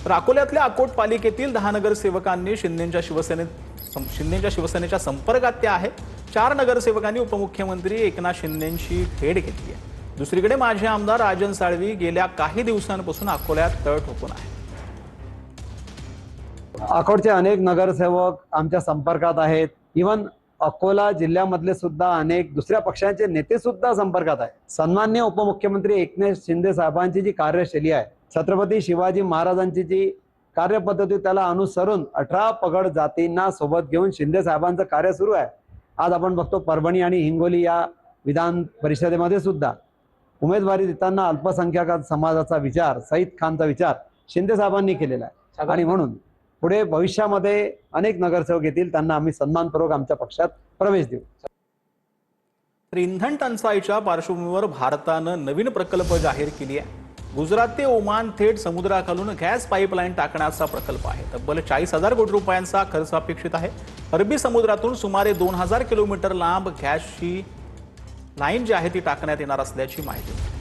तर अकोल्यातल्या अकोट पालिकेतील 10 नगरसेवकांनी शिंदेच्या शिवसेनेच्या संपर्कात ते आहेत। 4 नगरसेवकांनी उपमुख्यमंत्री एकनाथ शिंदेंची भेट घेतली आहे। दुसरीकडे माजी आमदार राजन साळवी गेल्या काही दिवसांपासून अकोल्यात तळ ठोकून आहेत। अकोटचे अनेक नगरसेवक आमच्या संपर्कात आहेत। इवन अकोला जिल्ह्यामधले सुद्धा अनेक दुसऱ्या पक्षांचे नेते सुद्धा संपर्कात आहेत। सन्माननीय उपमुख्यमंत्री एकनाथ शिंदे साहेबांची जी कार्यशैली आहे, छत्रपती शिवाजी महाराजांची जी कार्यपद्धती त्याला अनुसरून 18 पगड जातींना सोबत घेऊन शिंदे साहेबांचं कार्य सुरू आहे। आज आपण बघतो परभणी आणि हिंगोली या विधान परिषदेमध्ये सुद्धा उमेदवारी देताना अल्पसंख्याक समाजाचा विचार, सईद खानचा विचार शिंदे साहेबांनी केलेला आहे आणि म्हणून पुढे भविष्यामध्ये अनेक नगरसेवक येतील, त्यांना आम्ही सन्मानपूर्वक आमच्या पक्षात प्रवेश देऊ। तर इंधन टंचाईच्या पार्श्वभूमीवर भारतानं नवीन प्रकल्प जाहीर केली आहे। गुजरात ते ओमान थेट समुद्राखालून गॅस पाईपलाईन टाकण्याचा प्रकल्प आहे। तब्बल 40,000 कोटी रुपयांचा खर्च अपेक्षित आहे। अरबी समुद्रातून सुमारे 2000 किलोमीटर लांब गॅसची लाईन जी आहे ती टाकण्यात येणार असल्याची माहिती आहे।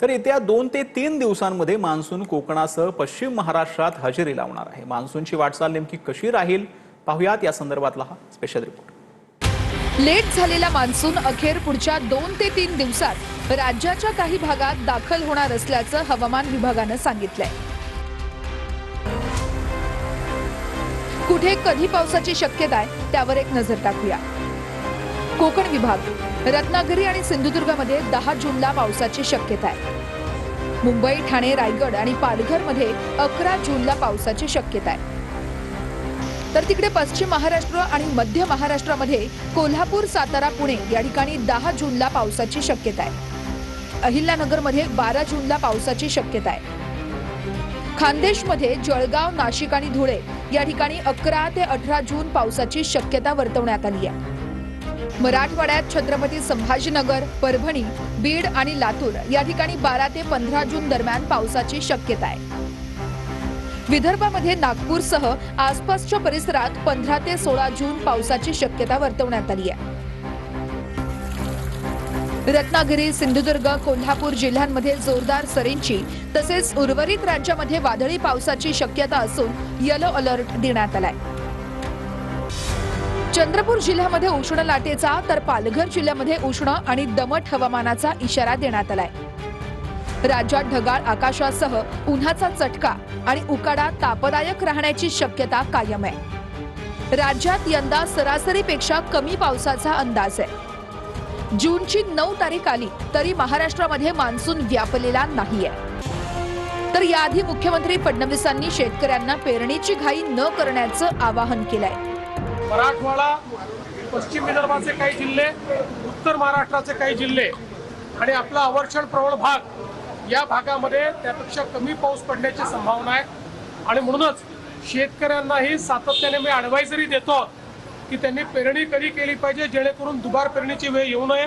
तर येत्या 2 ते 3 दिवसांमध्ये मान्सून कोकणासह पश्चिम महाराष्ट्रात हजेरी लावणार आहे। मान्सूनची वाटचाल नेमकी कशी राहील पाहुयात या संदर्भातला हा स्पेशल रिपोर्ट। लेट झालेला मान्सून अखेर पुढच्या 2 ते 3 दिवसात राज्याच्या काही भागात दाखल होणार असल्याचं हवामान विभागानं सांगितलंय। कुठे कधी पावसाची शक्यता आहे त्यावर एक नजर टाकूया। कोकण विभाग, रत्नागिरी आणि सिंधुदुर्गमध्ये 10 जूनला पावसाची शक्यता आहे। मुंबई, ठाणे, रायगड आणि पालघरमध्ये 11 जूनला पावसाची शक्यता आहे। तर तिकडे पश्चिम महाराष्ट्र आणि मध्य महाराष्ट्रामध्ये कोल्हापूर, सातारा, पुणे या ठिकाणी 10 जूनला पावसाची शक्यता आहे। अहिल्यानगरमध्ये 12 जूनला पावसाची शक्यता आहे। खानदेशमध्ये जळगाव, नाशिक आणि धुळे या ठिकाणी 11 ते 18 जून पावसाची शक्यता वर्तवण्यात आली आहे। मराठवाड्यात छत्रपती संभाजीनगर, परभणी, बीड आणि लातूर या ठिकाणी 12 ते 15 जून दरम्यान पावसाची शक्यता आहे। विदर्भामध्ये नागपूरसह आसपासच्या परिसरात 15 ते 16 जून पावसाची शक्यता वर्तवण्यात आली आहे। रत्नागिरी, सिंधुदुर्ग, कोल्हापूर जिल्ह्यांमध्ये जोरदार सरींची तसेच उर्वरित राज्यामध्ये वादळी पावसाची शक्यता असून येलो अलर्ट देण्यात आलाय। चंद्रपूर जिल्ह्यामध्ये उष्ण लाटेचा तर पालघर जिल्ह्यामध्ये उष्ण आणि दमट हवामानाचा इशारा देण्यात आलाय। राज्यात ढगाळ आकाशासह उन्हाचा चटका आणि उकाडा तापदायक राहण्याची शक्यता कायम आहे। राज्यात यंदा सरासरीपेक्षा कमी पावसाचा अंदाज आहे। जूनची 9 तारीख आली तरी महाराष्ट्रामध्ये मान्सून व्यापलेला नाहीये। तर याआधी मुख्यमंत्री फडणवीसांनी शेतकऱ्यांना पेरणीची घाई न करण्याचं आवाहन केलंय। मराठवाडा, पश्चिम विदर्भाचे काही जिल्हे, उत्तर महाराष्ट्राचे काही जिल्हे आणि आपला अवर्षण प्रवण भाग या भागामध्ये त्यापेक्षा कमी पाऊस पडण्याची संभावना आहे आणि म्हणूनच शेतकऱ्यांनाही सातत्याने मी ॲडवायझरी देतो की त्यांनी पेरणी कधी केली पाहिजे जेणेकरून दुबार पेरणीची वेळ येऊ नये।